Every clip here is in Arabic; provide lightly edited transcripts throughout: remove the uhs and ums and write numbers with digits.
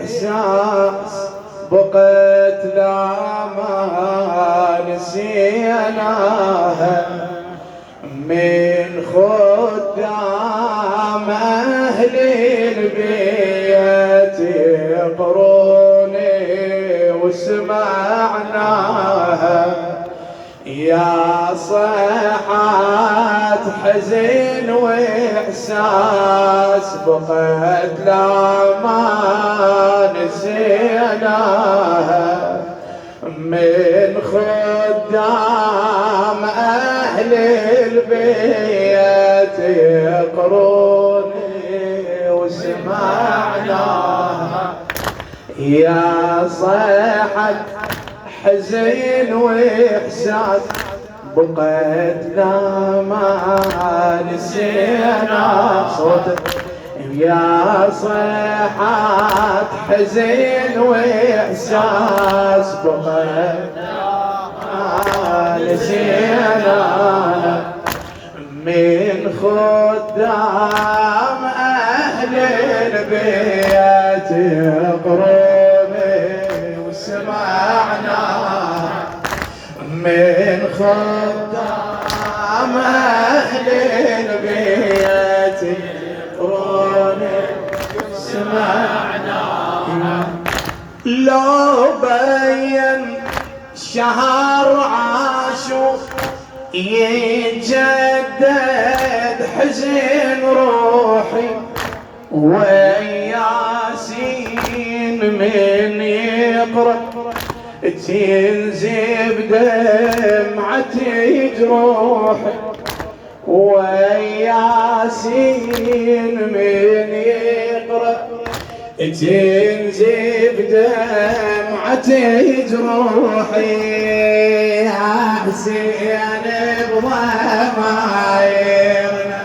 إحساس بقيت لا ما نسيناها من خدام أهل البيت يقروني وسمعناها يا صيحات حزن وإحساس بقيت لا ما نسيناها من خدام أهل البيت يقروني وسمعناها يا صيحة حزين وإحساس بقيت لا ما نسينا صوتك يا صيحات حزين وإحساس بقيت لا ما نسينا من خدام أهل البيت يقروني وسمعنا من خدام أهل البيت يقروني وسمعنا لو بين شهر عاشور يتجدد حزن روحي وياسين من يقرأ تنزف دمعتي جروحي وياسين من يقرأ تنزف دمعتي جروحي حسين بضمايرنا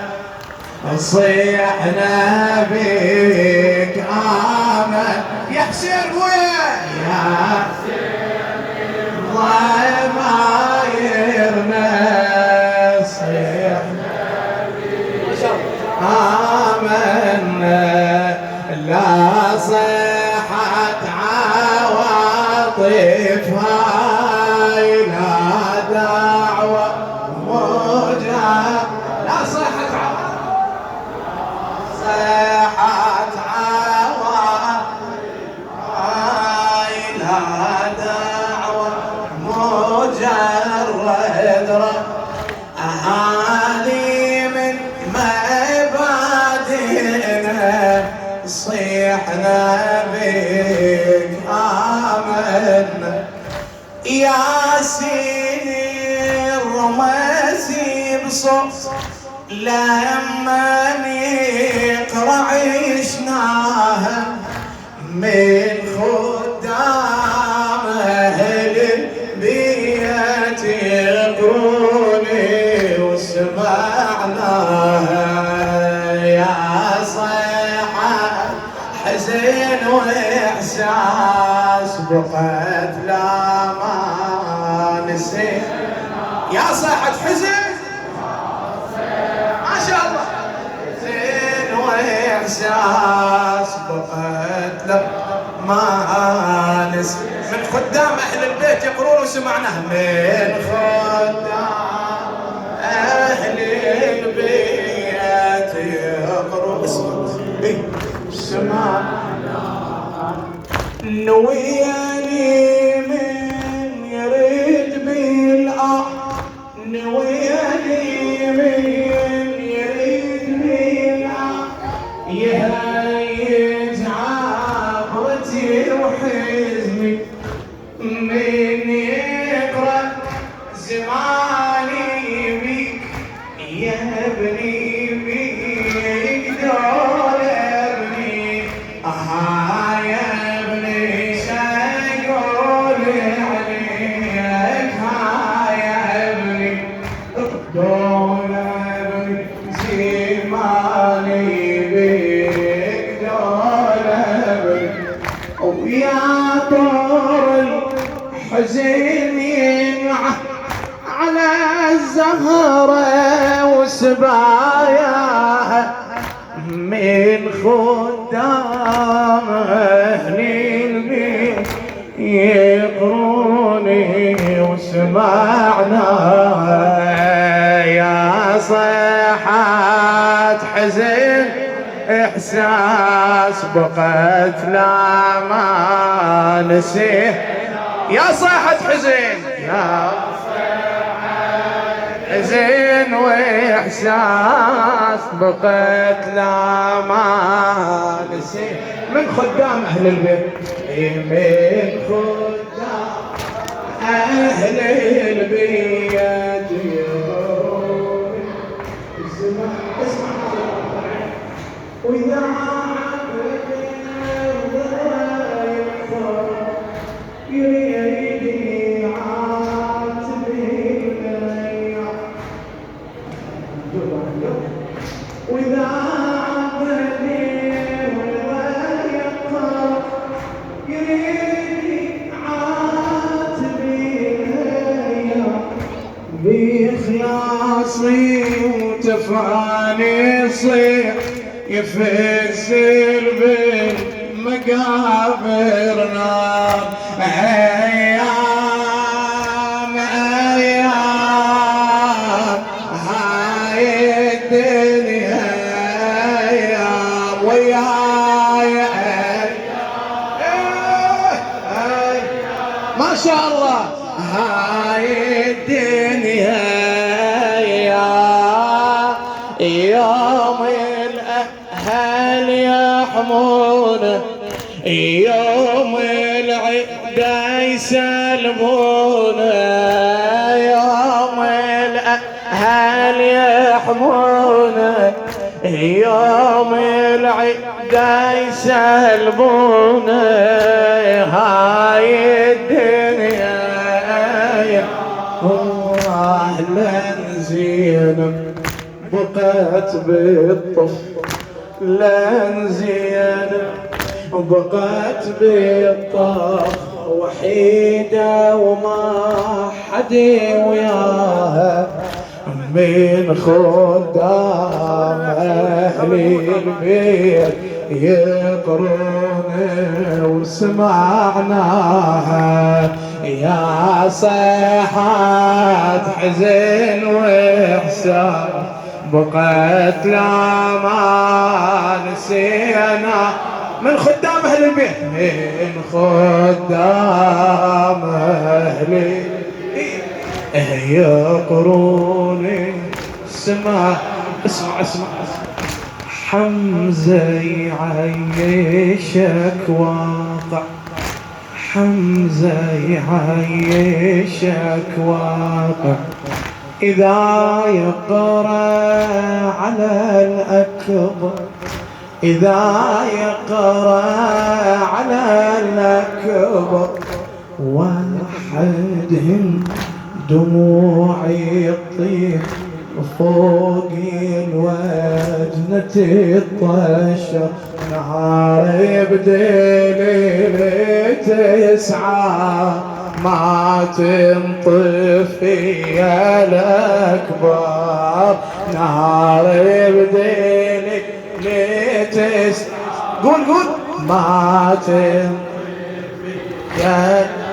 صيحنا بك آمن يا حسين بويا يا حسين بضمايرنا صيحنا بك آمنا لا صيحت عواطف هاي لا دعوة موجة لا صيحت صيحت عواطف هاي لا دعوة مجرد أهالي من مبادئنا صيحنا بك آمنا ياسين رمزي بصوت لما نقرأ عشناها من خدام أهل البيت يقروني وسمعناها يا صيحة حزين وإحساس بقيت لا ما نسيت يا صيحة حزن ما شاء الله حزين وإحساس بقيت لا ما نسيت من خدام أهل البيت يقرون وسمعناها من خدام أهل البيت يقرون سمعنا نوياني من يريد بالأرض نوياني من يريد بالأرض يهيج عبرتي وحزني من يقرأ زماني بيك يا ابني بيك دور ابني يا ابني سيقول عليك يا ابني دور ابني زماني بيك دور ابني ويا طور الحزين على الزهرة وسباياها من خدام أهل سبقت لا ما نسيه يا صاحة حزين يا حزين وإحساس بقيت لا ما نسيه من خدام أهل البيت من خدام أهل البيت اسمع وإذا وإذا عبدني ولا يقرأ يريد عاتبي بإخلاصي وتفاني صيح يفزل بالمقابر نار أيام أيام هاي الدنيا أيام وياي ما شاء الله هاي الدنيا يوم الأهل يحمونه يوم العدا يسلمونه يوم الأهل يحمونه يوم العدا يسلمونه هاي الدنيا أهلا زينب بقت بالطف لن زينب بقت بالطف وحيدة وما حد وياها من خدام أهل البيت يقرون وسمعناها يا صيحات حزن وإحساس بقت لا ما نسينا من خدام أهل البيت من خدام أهل البيت يقرون اسمع حمزة يعيشك واقع حمزة يعيشك واقع إذا يقرأ على الأكبر إذا يقرأ على الأكبر وحدهم دموعي تطيح فوق الوجنة تطشر نهار بدليل تسعى ما تنطفي الأكبر نهار بدليل قول ما تنطفي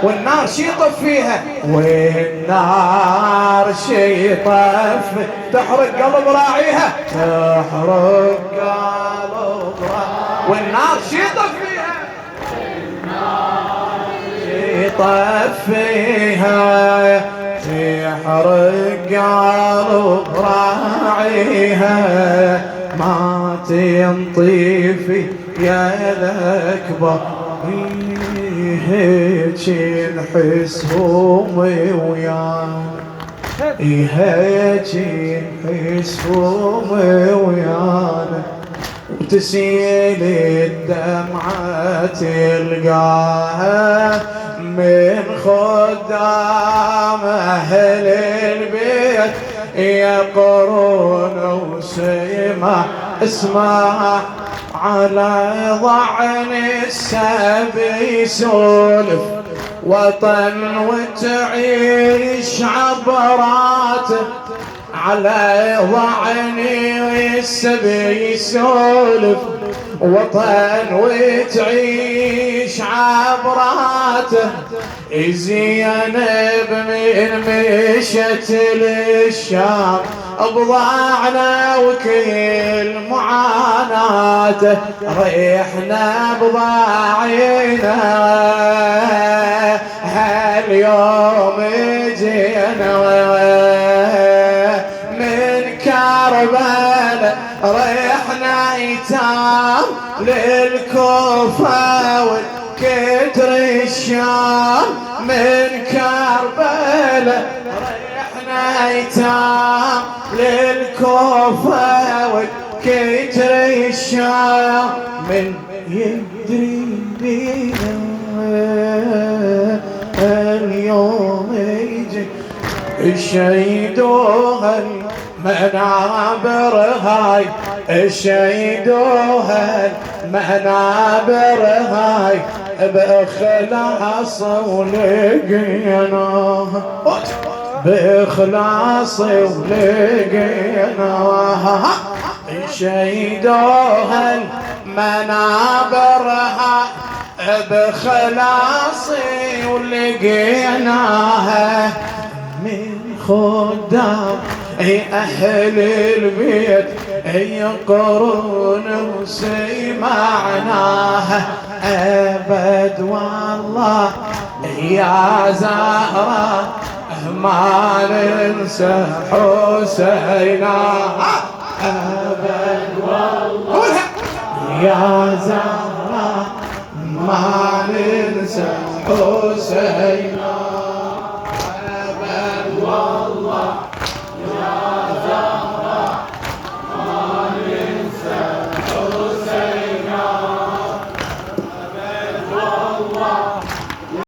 والنار شي يطفيها والنار شي يطفي تحرق قلب راعيها تحرق قلب راعيها والنار شي يطفيها شي يطفيها تحرق قلب راعيها ما تنطفي يا الأكبر هيك نحس همي ويانا هيك نحس همي ويانا وتسيل الدمعة تلقاها من خدام أهل البيت يقرون وسيما اسمع على ضعن السبي يسولف وطن وتعيش عبراته على ضعن السبي يسولف وطن وتعيش عبراته زينب من مشت للشام بضاعنا وكل معاناته ريحنا بضاعينا هاليوم جينا من كربلاء ريحنا ايتام للكوفة والكدر الشام من كربلاء ريحنا ايتام للكوفة والكدر الشام من يدري بينا اليوم يجي الشهيدوها المنابر هاي الشهيدوها المنابر هاي بإخلاص ولقيناها بإخلاص ولقيناها الشهيدوها المنابر هاي بخلاصي ولقيناها من خدام أهل البيت يقرون وسمعناها أبد والله يا زهرة ما ننسى حسينا أبد والله يا زهرة ما ننسى حسينا أبد والله يا زهرة ما ننسى حسينا أبد والله